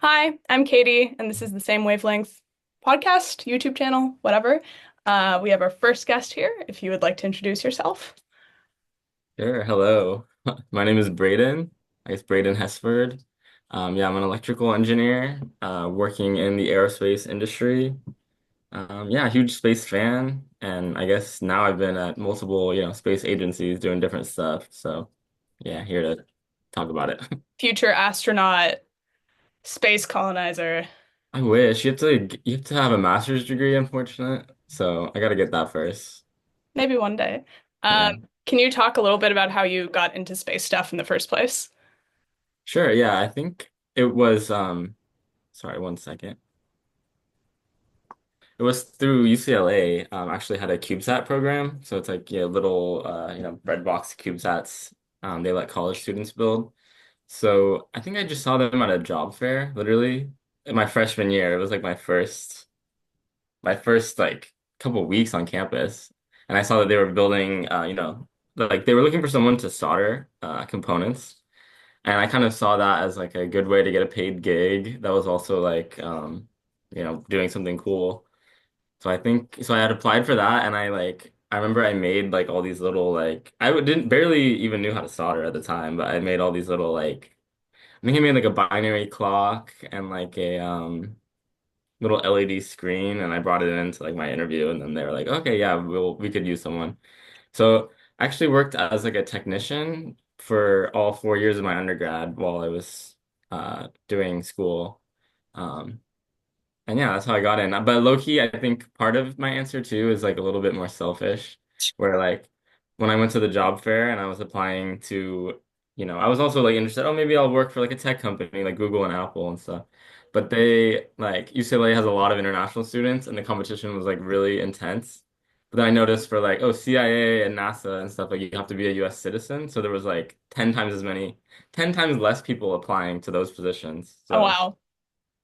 Hi, I'm Katie, and this is the Same Wavelength podcast, YouTube channel, whatever. We have our first guest here. If you would like to introduce yourself. Sure. Hello. My name is Brayden. I guess Brayden Hesford. Yeah, I'm an electrical engineer, working in the aerospace industry. Yeah, huge space fan, and I guess now I've been at multiple, space agencies doing different stuff. So, yeah, here to talk about it. Future astronaut, space colonizer. I wish you have to have a master's degree, unfortunate. So I got to get that first. Maybe one day. Um, Yeah. can you talk a little bit about how you got into space stuff in the first place? Sure. Yeah, I think it was. Sorry, one second. It was through UCLA, actually had a CubeSat program. So it's like, yeah, little, bread box CubeSats, they let college students build. So I think I just saw them at a job fair, literally in my freshman year. It was like my first like couple weeks on campus. And I saw that they were building, like they were looking for someone to solder, components. And I kind of saw that as like a good way to get a paid gig that was also like, doing something cool. So I think so I had applied for that and I remember I made like all these little like didn't barely even knew how to solder at the time, but I made all these little like I think I made like a binary clock and like a little LED screen and I brought it into like my interview and then they were like, "Okay, yeah, we could use someone." So I actually worked as like a technician for all 4 years of my undergrad while I was doing school. Um and yeah, that's how I got in. But low key, I think part of my answer too is like a little bit more selfish, where like when I went to the job fair and I was applying to, I was also like interested, oh, maybe I'll work for like a tech company like Google and Apple and stuff. But they like UCLA has a lot of international students and the competition was like really intense. But then I noticed for like, oh, CIA and NASA and stuff, like you have to be a US citizen. So there was like 10 times as many, 10 times less people applying to those positions. Oh, So wow.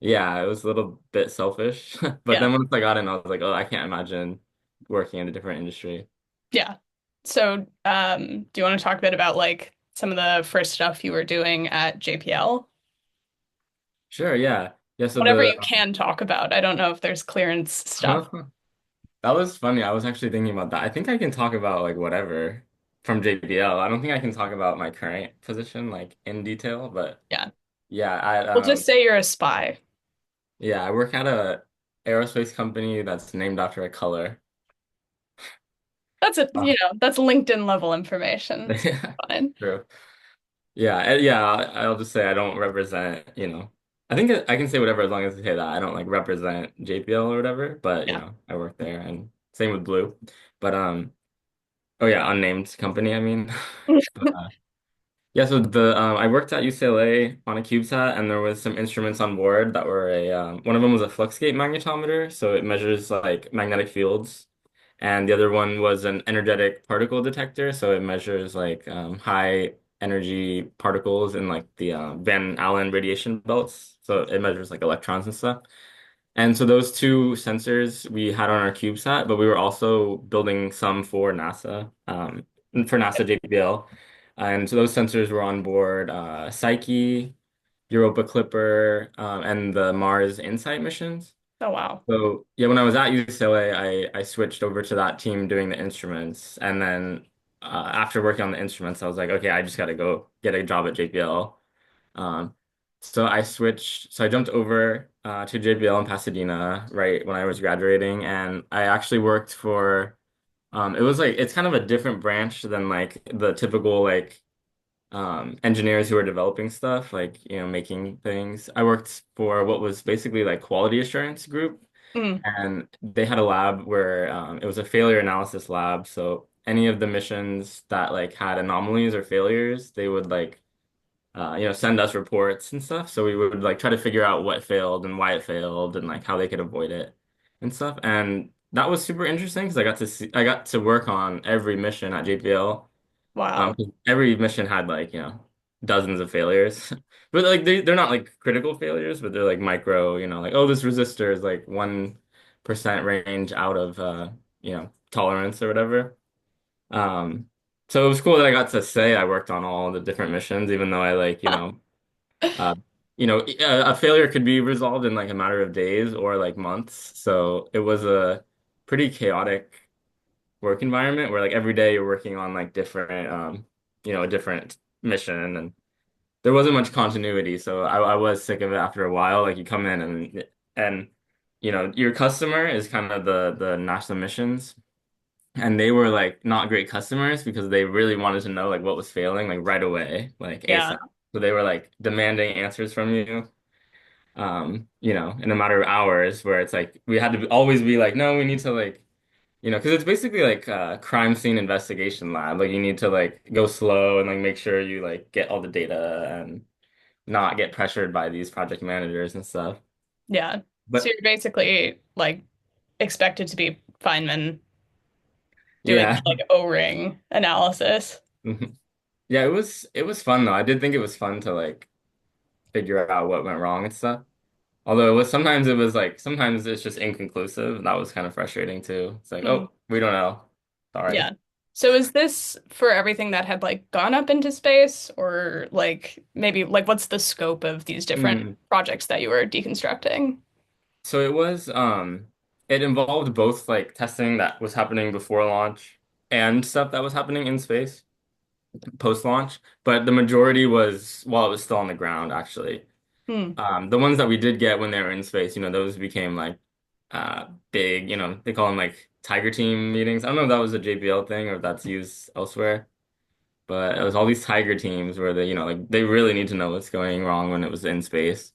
yeah, it was a little bit selfish. But Yeah. then once I got in, I was like, oh, I can't imagine working in a different industry. Yeah. So, do you want to talk a bit about like some of the first stuff you were doing at JPL? Sure, yeah. Yeah, so Whatever you can talk about. I don't know if there's clearance stuff. that was funny. I was actually thinking about that. I think I can talk about like whatever from JBL. I don't think I can talk about my current position like in detail, but Yeah. yeah, I We'll just say you're a spy. yeah, I work at a aerospace company that's named after a color. Oh. That's LinkedIn level information. It's fine. True. Yeah, yeah, I'll just say I don't represent, I think I can say whatever as long as I say that. I don't like represent JPL or whatever, but Yeah. I work there and same with Blue. But oh yeah, unnamed company, I mean. But yeah, so the I worked at UCLA on a CubeSat and there was some instruments on board that were a one of them was a fluxgate magnetometer, so it measures like magnetic fields. And the other one was an energetic particle detector, so it measures like high energy particles in like the Van Allen radiation belts. So it measures like electrons and stuff. And so those two sensors we had on our CubeSat, but we were also building some for NASA, for NASA JPL. And so those sensors were on board Psyche, Europa Clipper, and the Mars InSight missions. Oh, wow. So yeah, when I was at UCLA, I switched over to that team doing the instruments, and then after working on the instruments, I was like, okay, I just got to go get a job at JPL. Um, so I switched, so I jumped over to JPL in Pasadena right when I was graduating, and I actually worked for. It was like it's kind of a different branch than like the typical like engineers who are developing stuff, like, making things. I worked for what was basically like quality assurance group, Mm. and they had a lab where it was a failure analysis lab. So any of the missions that like had anomalies or failures, they would like send us reports and stuff. So we would like try to figure out what failed and why it failed and like how they could avoid it and stuff. And that was super interesting because I got to work on every mission at JPL. 'Cause Wow. every mission had like, dozens of failures. But like they're not like critical failures, but they're like micro, like, oh, this resistor is like 1% range out of tolerance or whatever. Um so it was cool that I got to say I worked on all the different missions, even though I like, uh a failure could be resolved in like a matter of days or like months. So it was a pretty chaotic work environment where like every day you're working on like different, a different mission, and there wasn't much continuity. So I was sick of it after a while. Like you come in and your customer is kind of the NASA missions. And they were like not great customers because they really wanted to know like what was failing like right away, like Yeah. ASAP. So they were like demanding answers from you, in a matter of hours, where it's like we had to always be like, no, we need to like, because it's basically like a crime scene investigation lab. Like you need to like go slow and like make sure you like get all the data and not get pressured by these project managers and stuff. Yeah. So But you're basically like expected to be Feynman doing yeah. like O-ring analysis. Mhm. Yeah, it was fun though. I did think it was fun to like figure out what went wrong and stuff. Although sometimes it's just inconclusive, and that was kind of frustrating too. It's like, Hmm. oh, we don't know. Yeah. Sorry. So is this for everything that had like gone up into space or like maybe like what's the scope of these different Mm. projects that you were deconstructing? So it involved both like testing that was happening before launch and stuff that was happening in space post-launch, but the majority was while it was still on the ground, actually. Hmm. The ones that we did get when they were in space, those became like big, they call them like Tiger Team meetings. I don't know if that was a JPL thing or if that's used elsewhere, but it was all these Tiger teams where like they really need to know what's going wrong when it was in space.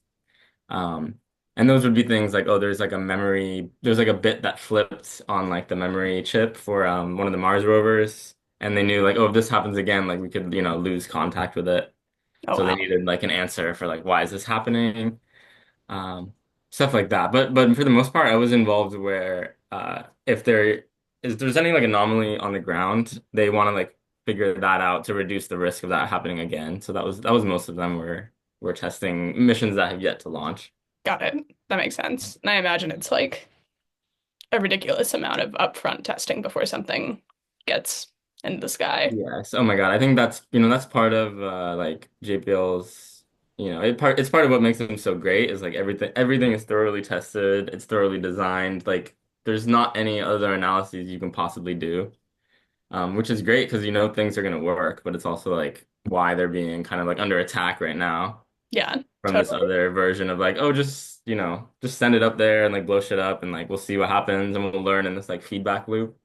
Um, and those would be things like, oh, there's like a bit that flipped on like the memory chip for one of the Mars rovers. And they knew like, oh, if this happens again, like we could, lose contact with it. Oh So they wow. needed like an answer for like, why is this happening? um, Stuff like that. But for the most part, I was involved where if there's any like anomaly on the ground, they want to like figure that out to reduce the risk of that happening again. So that was most of them were testing missions that have yet to launch. Got it. That makes sense. And I imagine it's like a ridiculous amount of upfront testing before something gets into the sky. Yes. Oh my God. I think that's part of like JPL's, it's part of what makes them so great is like everything is thoroughly tested, it's thoroughly designed. Like there's not any other analyses you can possibly do. Which is great because things are going to work, but it's also like why they're being kind of like under attack right now Yeah, from this totally. other version of like, oh, just send it up there and like blow shit up and like we'll see what happens and we'll learn in this like feedback loop.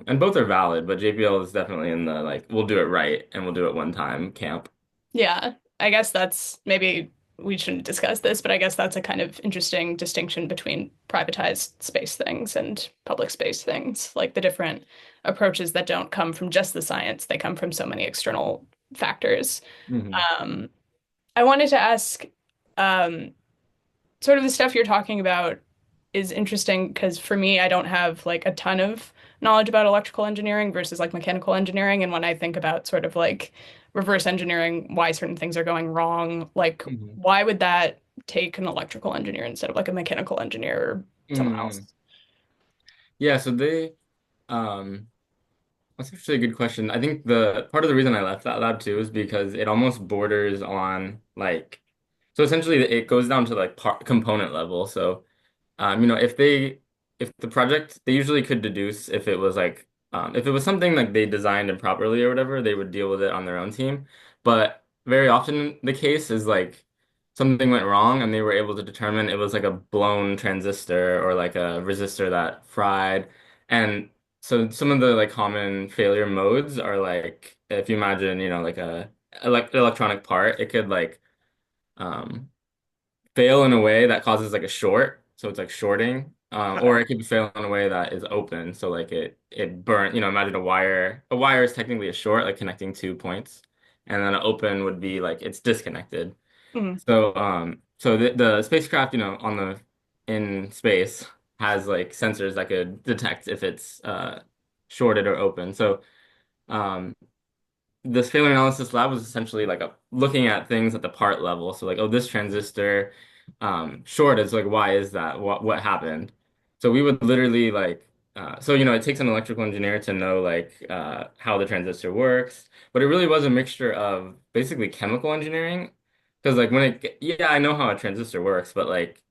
And both are valid, but JPL is definitely in the like we'll do it right and we'll do it one time camp. Yeah, I guess that's maybe we shouldn't discuss this, but I guess that's a kind of interesting distinction between privatized space things and public space things, like the different approaches that don't come from just the science, they come from so many external factors. Hmm. Um, I wanted to ask, um, sort of the stuff you're talking about is interesting because for me, I don't have like a ton of knowledge about electrical engineering versus like mechanical engineering. And when I think about sort of like reverse engineering, why certain things are going wrong, like Hmm. why would that take an electrical engineer instead of like a mechanical engineer or someone else? Hmm. Yeah, so um that's actually a good question. I think the part of the reason I left that lab too is because it almost borders on like, so essentially it goes down to like part component level. So, if the project, they usually could deduce if it was like, if it was something like they designed improperly or whatever, they would deal with it on their own team. But very often the case is like something went wrong and they were able to determine it was like a blown transistor or like a resistor that fried. And so some of the like common failure modes are like, if you imagine, like a electronic part, it could like, um, fail in a way that causes like a short, so it's like shorting, Okay. or it could fail in a way that is open, so like it burn. Imagine a wire. A wire is technically a short, like connecting two points, and then an open would be like it's disconnected. Mhm. So the spacecraft, on the in space has like sensors that could detect if it's shorted or open. So um, this failure analysis lab was essentially like looking at things at the part level. So like, oh, this transistor shorted. So like, why is that? What happened? So we would literally like, so it takes an electrical engineer to know like how the transistor works, but it really was a mixture of basically chemical engineering. Because like yeah, I know how a transistor works, but like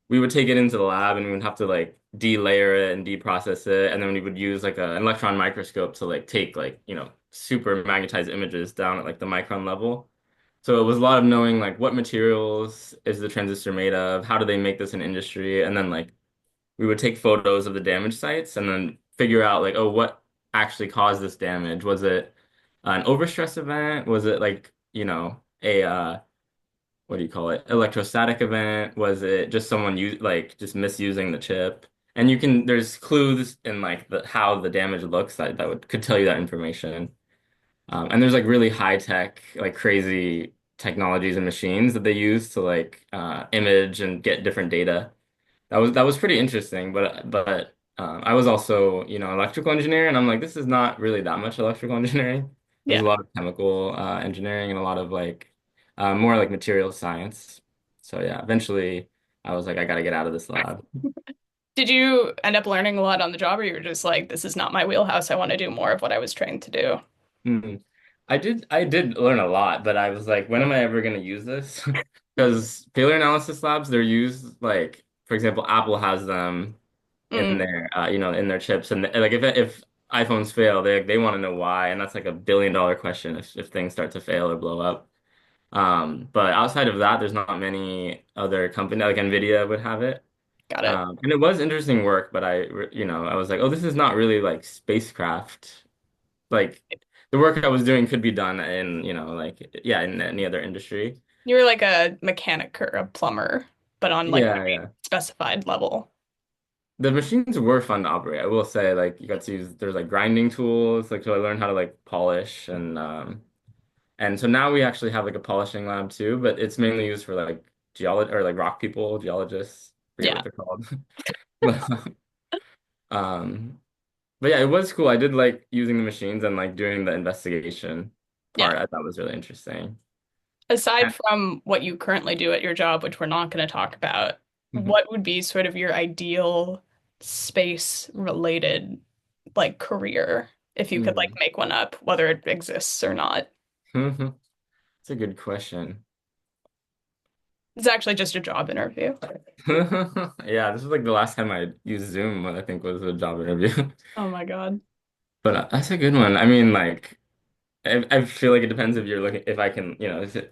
we would take it into the lab and we would have to like delayer it and deprocess it, and then we would use like an electron microscope to like take like, super magnetized images down at like the micron level. So it was a lot of knowing like what materials is the transistor made of, how do they make this in industry, and then like we would take photos of the damage sites and then figure out like, oh, what actually caused this damage? Was it an overstress event? Was it like, a what do you call it? Electrostatic event? Was it just someone like just misusing the chip? And there's clues in like how the damage looks that could tell you that information. And there's like really high tech, like crazy technologies and machines that they use to like image and get different data. That was pretty interesting, but I was also, electrical engineer, and I'm like, this is not really that much electrical engineering. There's Yeah. a lot of chemical engineering and a lot of like more like material science. So yeah, eventually I was like, I gotta get out of this lab. Did you end up learning a lot on the job, or you were just like, this is not my wheelhouse. I want to do more of what I was trained to do? Hmm. I did learn a lot, but I was like, when am I ever going to use this? Because failure analysis labs, they're used like, for example, Apple has them in Mm, their, in their chips, and like if iPhones fail, they want to know why, and that's like $1 billion question if things start to fail or blow up. But outside of that, there's not many other company like Nvidia would have it. got it. And it was interesting work, but I was like, oh, this is not really like spacecraft like the work I was doing could be done in, like yeah, in any other industry. You were like a mechanic or a plumber, but on like Yeah, very yeah. specified level. The machines were fun to operate. I will say, like you got to use there's like grinding tools, like so I learned how to like polish and so now we actually have like a polishing lab too, but it's mainly used for like geology or like rock people, geologists, forget Yeah, what they're called. But, um but yeah, it was cool. I did like using the machines and like doing the investigation yeah. part. I thought was really interesting. Aside from what you currently do at your job, which we're not going to talk about, what would be sort of your ideal space related like career if you could like Hmm. make one up, whether it exists or not? It's a good question. It's actually just a job interview. Yeah, this was like the last time I used Zoom, I think was a job interview. Oh my God. But that's a good one. I mean, like, I feel like it depends if you're looking, if I can,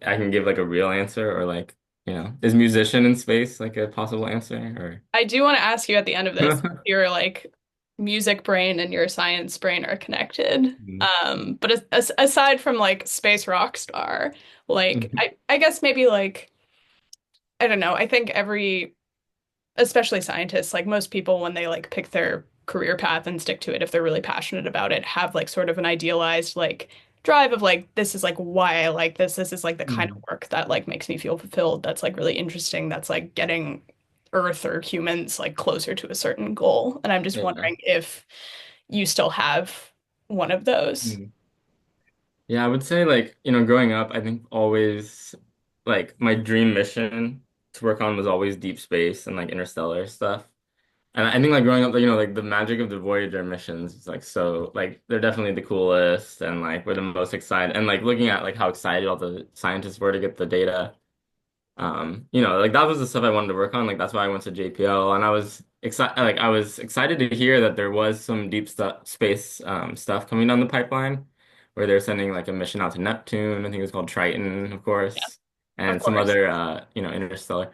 I can give like a real answer or like, is musician in space like a possible answer I do want to ask you at the end of this, or? your like music brain and your science brain are connected. Mhm. But aside from like space rock star, like Mhm. I guess maybe like I don't know. I think especially scientists, like most people when they like pick their career path and stick to it, if they're really passionate about it, have like sort of an idealized like drive of like this is like why I like this. This is like the kind of Mhm. work that like makes me feel fulfilled. That's like really interesting. That's like getting Earth or humans like closer to a certain goal. And I'm just Yeah. wondering if you still have one of those. Mhm. Yeah, I would say like, growing up, I think always like my dream mission to work on was always deep space and like interstellar stuff. And I think like growing up, like the magic of the Voyager missions is like so like they're definitely the coolest and like we're the most excited and like looking at like how excited all the scientists were to get the data. Like that was the stuff I wanted to work on. Like that's why I went to JPL and I was excited to hear that there was some deep stuff space stuff coming down the pipeline where they're sending like a mission out to Neptune. I think it was called Triton, of Yeah, course, of and some course. other interstellar.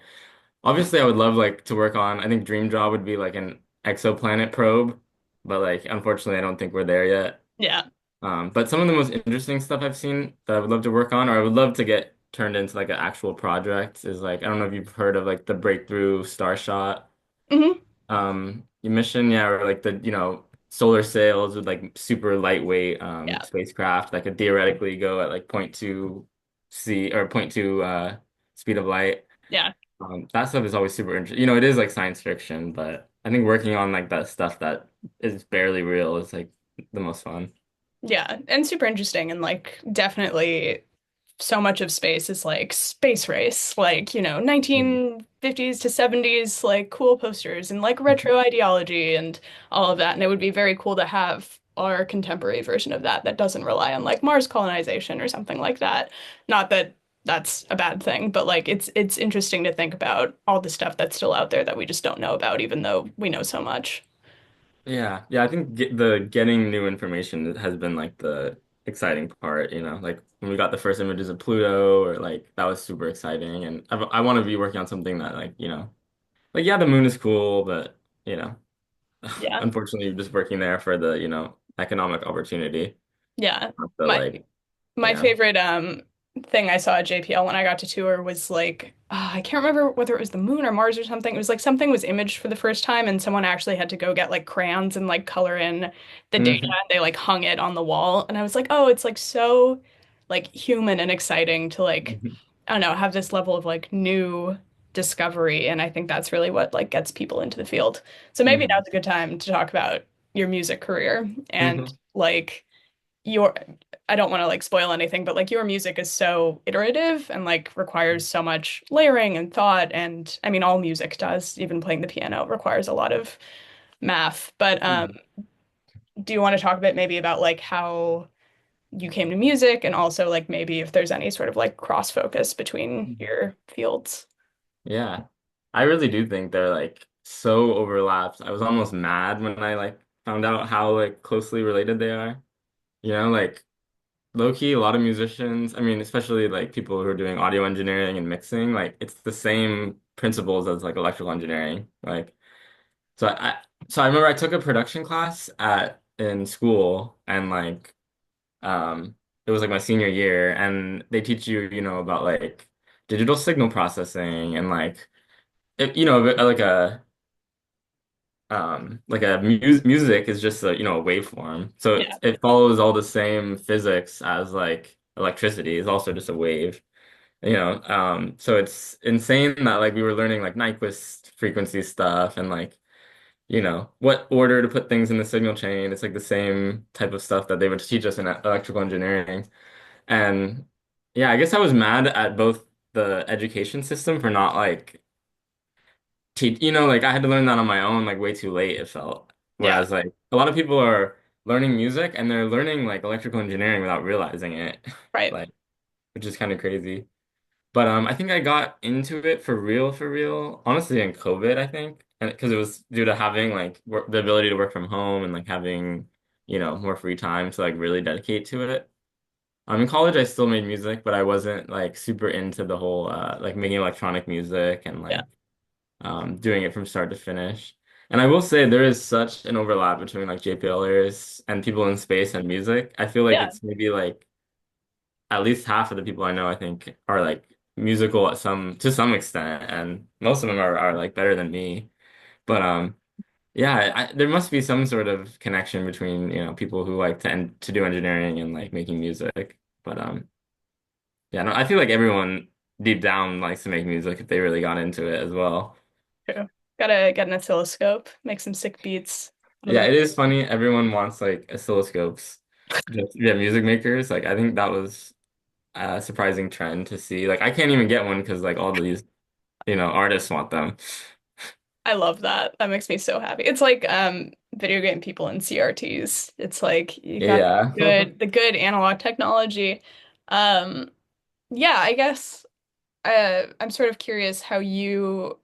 Obviously, I would love like to work on. I think dream job would be like an exoplanet probe, but like unfortunately, I don't think we're there yet. Yeah. But some of the most interesting stuff I've seen that I would love to work on, or I would love to get turned into like an actual project, is like I don't know if you've heard of like the Breakthrough Starshot Hmm. mission, yeah, or like the solar sails with like super lightweight Yeah. spacecraft that could theoretically go at like point 0.2 C or point 0.2 speed of light. Yeah. That stuff is always super interesting. It is like science fiction, but I think working on like that stuff that is barely real is like the most fun. Yeah. And super interesting and like definitely so much of space is like space race, like, Mm. 1950s to 70s, like cool posters and like retro ideology and all of that. And it would be very cool to have our contemporary version of that that doesn't rely on like Mars colonization or something like that. Not that that's a bad thing, but like it's interesting to think about all the stuff that's still out there that we just don't know about, even though we know so much. Yeah, yeah, I think the getting new information has been like the exciting part, you know, like when we got the first images of Pluto, or like that was super exciting, and I want to be working on something that like, like yeah, the moon is cool, but you know, Yeah. unfortunately, you're just working there for the, economic opportunity, Yeah. not the My like, my yeah. favorite thing I saw at JPL when I got to tour was like I can't remember whether it was the moon or Mars or something. It was like something was imaged for the first time and someone actually had to go get like crayons and like color in the data Hmm. and they like hung it on the wall and I was like, "Oh, it's like so like human and exciting to like I don't know, have this level of like new discovery." And I think that's really what like gets people into the field. So maybe Hmm. now's a good time to talk about your music career and Hmm. like your I don't want to like spoil anything, but like your music is so iterative and like requires so much layering and thought and I mean all music does, even playing the piano requires a lot of math. But do you want to talk a bit maybe about like how you came to music and also like maybe if there's any sort of like cross focus between your fields? Yeah. I really do think they're like so overlapped. I was almost mad when I like found out how like closely related they are. Like low key, a lot of musicians, I mean, especially like people who are doing audio engineering and mixing, like it's the same principles as like electrical engineering. So I so I remember I took a production class at in school, and like it was like my senior year, and they teach you, about like digital signal processing, and like like a music is just a waveform. So Yeah, it follows all the same physics as like electricity is also just a wave. So it's insane that like we were learning like Nyquist frequency stuff, and like, what order to put things in the signal chain. It's like the same type of stuff that they would teach us in electrical engineering. And yeah, I guess I was mad at both the education system for not like teach, like I had to learn that on my own, like way too late, it felt. yeah, Whereas like a lot of people are learning music and they're learning like electrical engineering without realizing it, right. like, which is kind of crazy. But I think I got into it for real, honestly in COVID, I think. And because it was due to having like the ability to work from home, and like having, more free time to like really dedicate to it. In college I still made music, but I wasn't like super into the whole like making electronic music, and Yeah, like doing it from start to finish. And I will say there is such an overlap between like JPLers and people in space and music. I feel like yeah, it's maybe like at least half of the people I know, I think, are like musical at to some extent, and most of them are like better than me. But yeah, there must be some sort of connection between, people who like to do engineering and like making music. But yeah, no, I feel like everyone deep down likes to make music if they really got into it as well. true. Gotta get an oscilloscope, make some sick beats out of Yeah, them. it is funny. Everyone wants like oscilloscopes. Just, yeah, music makers. Like I think that was a surprising trend to see. Like I can't even get one because like all these, artists want them. I love that. That makes me so happy. It's like video game people and CRTs. It's like you got Yeah. the good analog technology. Um yeah, I guess I'm sort of curious how you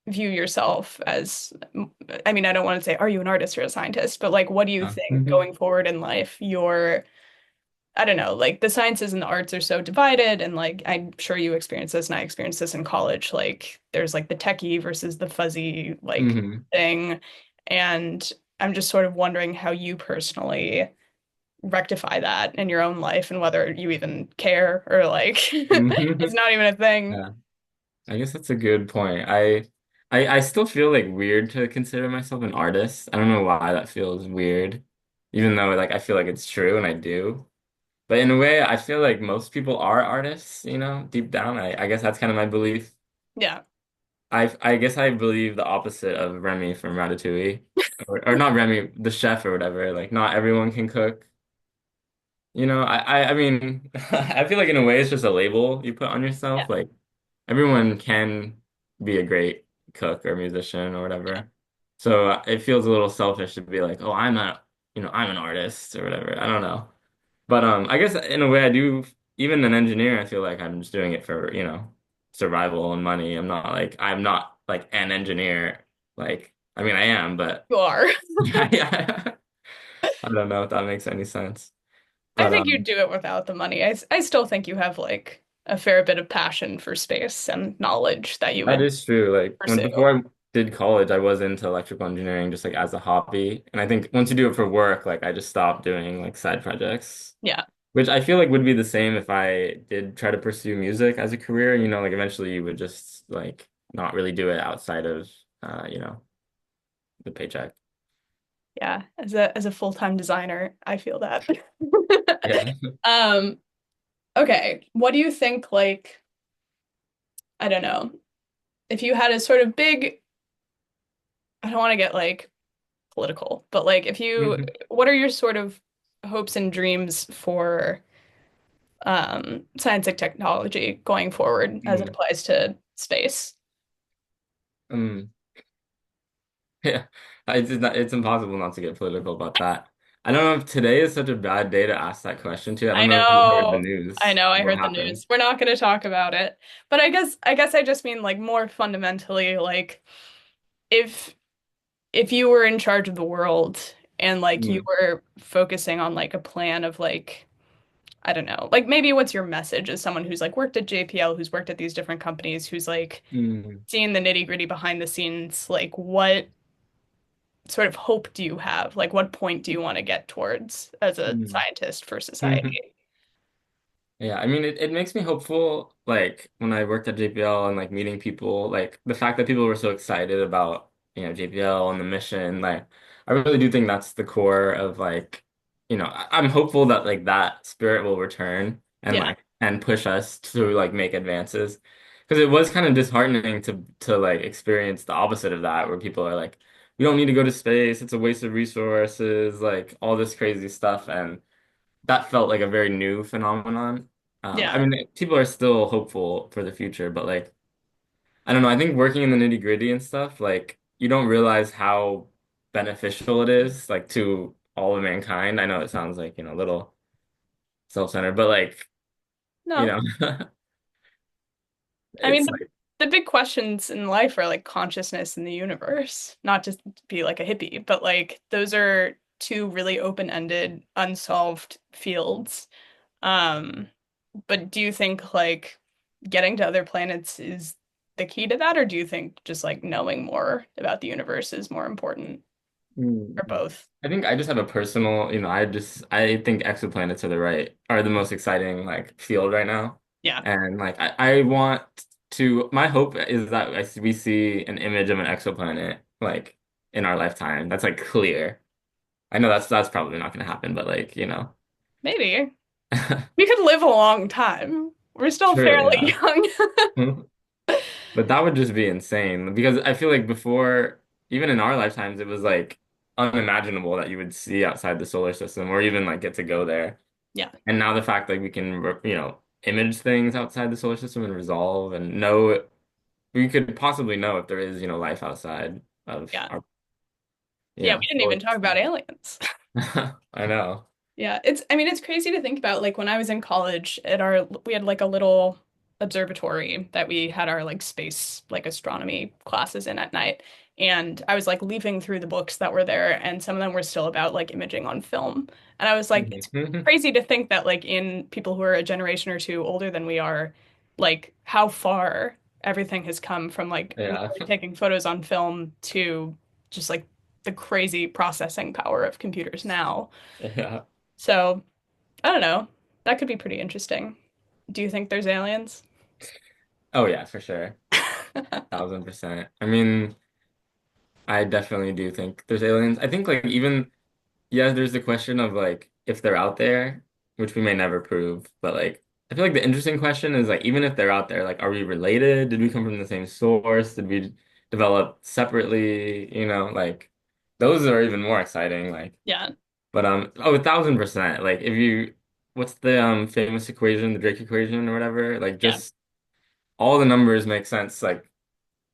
view yourself as I mean, I don't want to say are you an artist or a scientist, but like what do you think Mhm. going forward in life your I don't know, like the sciences and the arts are so divided, and like I'm sure you experience this, and I experienced this in college. Like there's like the techie versus the fuzzy like Mhm. thing, and I'm just sort of wondering how you personally rectify that in your own life, and whether you even care or like it's Mhm. not even a thing. Yeah. I guess that's a good point. I still feel like weird to consider myself an artist. I don't know why that feels weird, even though like I feel like it's true and I do. But in a way, I feel like most people are artists, deep down. I guess that's kind of my belief. Yeah, I guess I believe the opposite of Remy from Ratatouille, or not Remy, the chef or whatever. Like, not everyone can cook. I mean, I feel like in a way it's just a label you put on yeah, yourself. Like, everyone can be a great cook or musician or whatever. So it feels a little selfish to be like, oh, I'm an artist or whatever. I don't know. But I guess in a way I do. even an engineer, I feel like I'm just doing it for, survival and money. I'm not like an engineer. Like, I mean, I am, but You are. yeah, I don't know if that makes any sense. I But think you'd do it without the money. I still think you have like a fair bit of passion for space and knowledge that you that would is true. Like when pursue. before I did college, I was into electrical engineering just like as a hobby. And I think once you do it for work, like I just stopped doing like side projects. Yeah. Which I feel like would be the same if I did try to pursue music as a career. Like eventually you would just like not really do it outside of the paycheck. Yeah. As a full-time designer, I feel that. Yeah. Um, okay. What do you think, like, I don't know, if you had a sort of big, I don't want to get like political, but like if you, what are your sort of hopes and dreams for science and technology going forward as it Mm. applies to space? Mm. Yeah. It's impossible not to get political about that. I don't know if today is such a bad day to ask that question too. I I don't know if you heard the know. I news know, of I what heard the happened. news. We're not going to talk about it. But I guess I just mean like more fundamentally like if if you were in charge of the world and like you Mm. were focusing on like a plan of like I don't know, like maybe what's your message as someone who's like worked at JPL, who's worked at these different companies, who's like Mm. seeing the nitty-gritty behind the scenes, like what sort of hope do you have? Like what point do you want to get towards as a Mm. scientist for society? Yeah, I mean, it makes me hopeful, like when I worked at JPL and like meeting people, like the fact that people were so excited about, JPL and the mission, like I really do think that's the core of like, I'm hopeful that like that spirit will return and Yeah. like and push us to like make advances. Because it was kind of disheartening to like experience the opposite of that, where people are like, we don't need to go to space, it's a waste of resources, like all this crazy stuff. And that felt like a very new phenomenon. I Yeah. mean, people are still hopeful for the future, but like, I don't know. I think working in the nitty-gritty and stuff, like, you don't realize how beneficial it is, like, to all of mankind. I know it sounds like, a little self-centered, but like, you No. know, I mean, it's like, the big questions in life are like consciousness in the universe, not just to be like a hippie, but like those are two really open-ended, unsolved fields. Um, but do you think like getting to other planets is the key to that, or do you think just like knowing more about the universe is more important, or mm, both? I think I just have a personal, I think exoplanets are the most exciting like field right now. Yeah. And like I want my hope is that we see an image of an exoplanet like in our lifetime. That's like clear. I know that's probably not gonna happen, but like, Maybe. We could live a long time. We're still true, fairly yeah. young. But that would just be insane because I feel like before, even in our lifetimes, it was like unimaginable that you would see outside the solar system or even like get to go there. Yeah. And now the fact that we can, image things outside the solar system and resolve and know, we could possibly know if there is, life outside of Yeah. our, Yeah, we didn't solar even talk about system. aliens. I know. Yeah, I mean, it's crazy to think about. Like when I was in college, we had like a little observatory that we had our like space, like astronomy classes in at night. And I was like leafing through the books that were there, and some of them were still about like imaging on film. And I was like, it's Mhm. crazy to think that like in people who are a generation or two older than we are, like how far everything has come from like Yeah. merely taking photos on film to just like the crazy processing power of computers now. Yeah. So, I don't know. That could be pretty interesting. Do you think there's aliens? Oh yeah, for sure. 1,000%. I mean, I definitely do think there's aliens. I think like even yeah, there's the question of like if they're out there, which we may never prove, but like I feel like the interesting question is like even if they're out there, like are we related? Did we come from the same source? Did we develop separately? Like those are even more exciting. Like, Yeah, but 1,000%. Like if you, what's the famous equation, the Drake equation or whatever? Like yeah, just all the numbers make sense. Like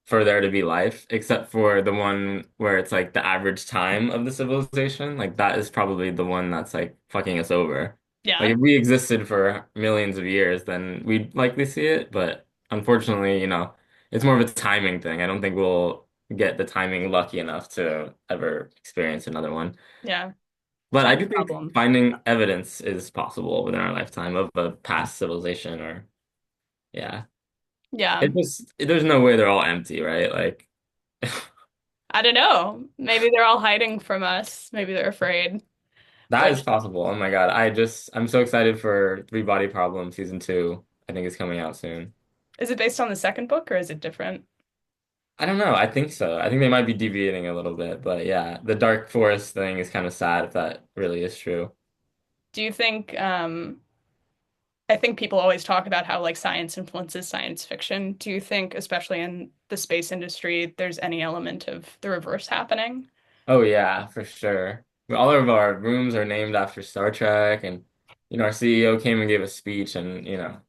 for there to be life, except for the one where it's like the average time of the civilization. Like that is probably the one that's like fucking us over. Like Yeah. if we existed for millions of years, then we'd likely see it. But unfortunately, it's more of a timing thing. I don't think we'll get the timing lucky enough to ever experience another one. Yeah. But I Time do think problem. finding evidence is possible within our lifetime of a past civilization or yeah. Yeah. There's no way they're all empty, right? Like I don't know. Maybe they're all hiding from us. Maybe they're afraid. that Like, is possible. Oh my God. I'm so excited for Three Body Problem season 2. I think it's coming out soon. is it based on the second book or is it different? I don't know. I think so. I think they might be deviating a little bit, but yeah, the Dark Forest thing is kind of sad if that really is true. Do you think, I think people always talk about how like science influences science fiction. Do you think, especially in the space industry, there's any element of the reverse happening? Oh yeah, for sure. All of our rooms are named after Star Trek, and our CEO came and gave a speech, and was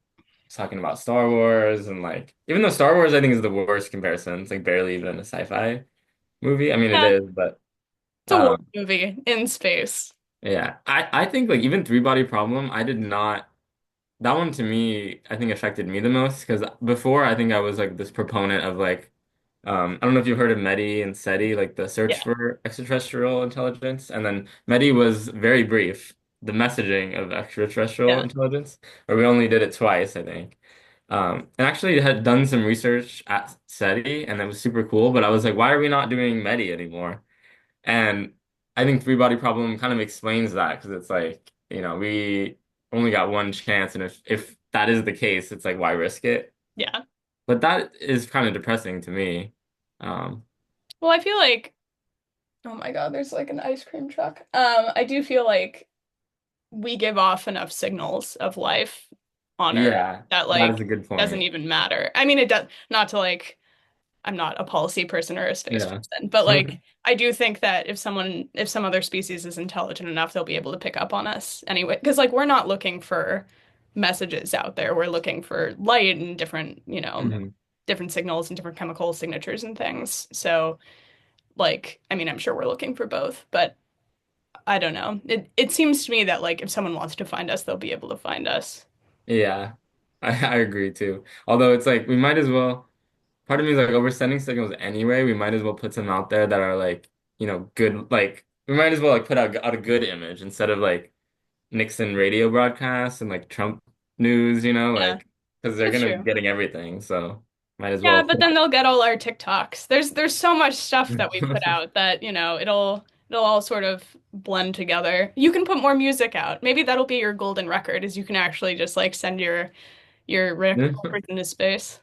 talking about Star Wars, and like even though Star Wars I think is the worst comparison, it's like barely even a sci-fi movie. I mean it Yeah, is, but it's a war um movie in space. yeah, I think like even Three Body Problem, I did not. That one to me, I think affected me the most because before I think I was like this proponent of like, I don't know if you've heard of METI and SETI, like the search Yeah, for extraterrestrial intelligence, and then METI was very brief, the messaging of extraterrestrial yeah, intelligence, where we only did it twice, I think. And actually had done some research at SETI, and it was super cool. But I was like, why are we not doing METI anymore? And I think Three Body Problem kind of explains that because it's like, we only got one chance, and if that is the case, it's like why risk it? yeah. But that is kind of depressing to me. Um, Well, I feel like, oh my God, there's like an ice cream truck. I do feel like we give off enough signals of life on Earth yeah, that that is like a good doesn't point. even matter. I mean, it does not to like I'm not a policy person or a space Yeah. person, but like I do think that if some other species is intelligent enough, they'll be able to pick up on us anyway. Because like we're not looking for messages out there. We're looking for light and different, hmm different signals and different chemical signatures and things. So like, I mean, I'm sure we're looking for both, but I don't know. It seems to me that like if someone wants to find us, they'll be able to find us. Yeah, I agree too. Although it's like we might as well. Part of me is like, oh, we're sending signals anyway. We might as well put some out there that are like, good. Like we might as well like put out a good image instead of like Nixon radio broadcasts and like Trump news, Yeah, like because they're that's gonna be true. getting everything. So might as Yeah, well but put then they'll get all our TikToks. There's so much stuff that we put out. out that, it'll all sort of blend together. You can put more music out. Maybe that'll be your golden record is you can actually just like send your records into space.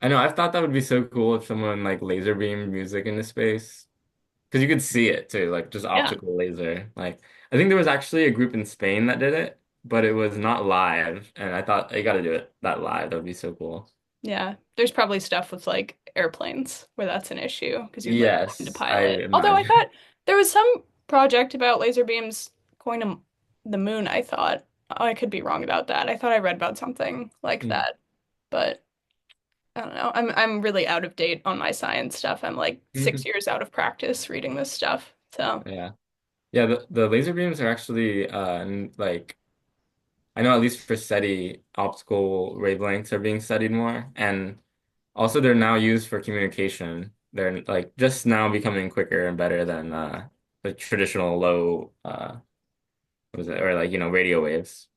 I know. I've thought that would be so cool if someone like laser beamed music into space because you could see it too, like just Yeah. optical laser. Like I think there was actually a group in Spain that did it, but it was not live, and I thought you got to do it that live. That would be so cool. Yeah. There's probably stuff with like airplanes where that's an issue because you'd like them to Yes, I pilot. Although I imagine. thought there was some project about laser beams going to the moon, I thought. Oh, I could be wrong about that. I thought I read about something like Mm. that. But I don't know. I'm really out of date on my science stuff. I'm like 6 years out of practice reading this stuff. So, Yeah. Yeah, the laser beams are actually like I know at least for SETI, optical wavelengths are being studied more, and also they're now used for communication. They're like just now becoming quicker and better than the traditional low what is it or like radio waves,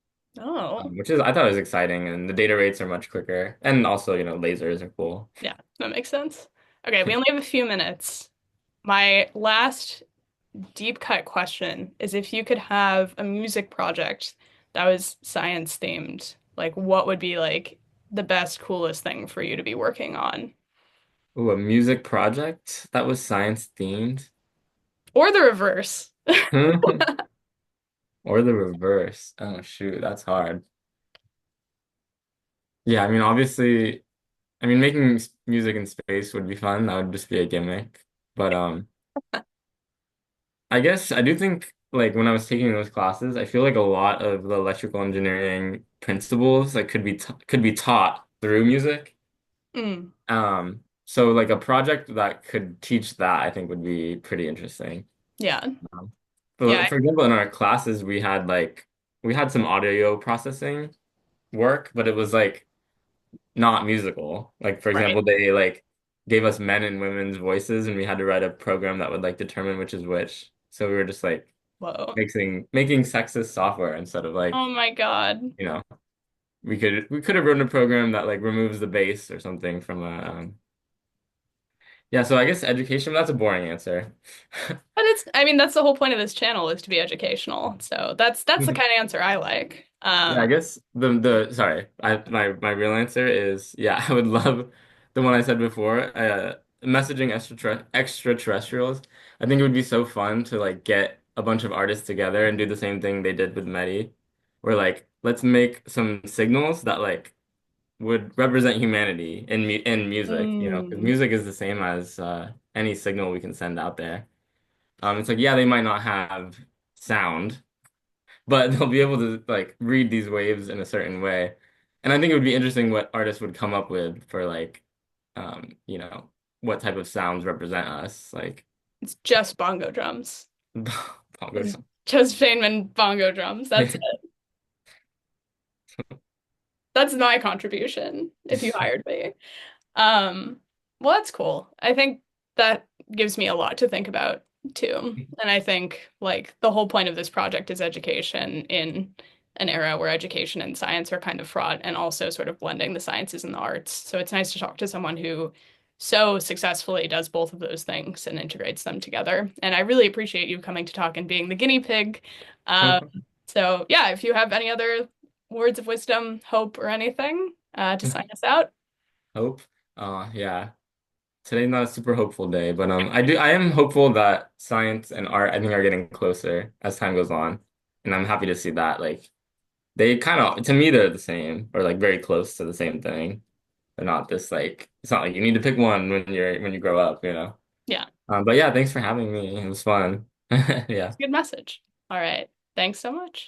oh, which is I thought was exciting, and the data rates are much quicker, and also lasers are cool. yeah, that makes sense. Okay, we only have a few minutes. My last deep cut question is if you could have a music project that was science themed, like what would be like the best, coolest thing for you to be working on? Ooh, a music project that was science themed, Or the reverse. or the reverse. Oh shoot, that's hard. Yeah, I mean, obviously, I mean, making music in space would be fun. That would just be a gimmick. But I guess I do think like when I was taking those classes, I feel like a lot of the electrical engineering principles like could be taught through music. Mm, So like a project that could teach that, I think would be pretty interesting. yeah. Um, Yeah. for example, in our classes, we had like we had some audio processing work, but it was like not musical. Like for Right. example, they like gave us men and women's voices and we had to write a program that would like determine which is which. So we were just like Whoa. making sexist software instead of Oh like, my God. you know, we could have written a program that like removes the bass or something from a yeah, so I guess education, that's a boring answer. But I mean, that's the whole point of this channel is to be educational. So that's the kind of answer I like. Yeah, I guess the sorry, my real answer is yeah, I would love the one I said before, messaging extraterrestrials. I think it would be so fun to like get a bunch of artists together and do the same thing they did with Mehdi, where like let's make some signals that like would represent humanity in music, you know, because Mm, music is the same as any signal we can send out there. It's like yeah, they might not have sound but they'll be able to like read these waves in a certain way. And I think it would be interesting what artists would come up with for like you know, what type of sounds represent us. Like it's just bongo drums. It's bongos. just Feynman bongo drums. That's it. That's my contribution if you hired me. Um, well, that's cool. I think that gives me a lot to think about too. And I think like the whole point of this project is education in an era where education and science are kind of fraught and also sort of blending the sciences and the arts. So it's nice to talk to someone who so successfully does both of those things and integrates them together. And I really appreciate you coming to talk and being the guinea pig. Um, so yeah, if you have any other words of wisdom, hope, or anything, to sign us out. Hope. Yeah. Today's not a super hopeful day, but I am hopeful that science and art I think are getting closer as time goes on. And I'm happy to see that. Like they kind of to me they're the same or like very close to the same thing. They're not this like it's not like you need to pick one when you grow up, you know. Yeah. But yeah, thanks for having me. It was fun. It's Yeah. a good message. All right. Thanks so much.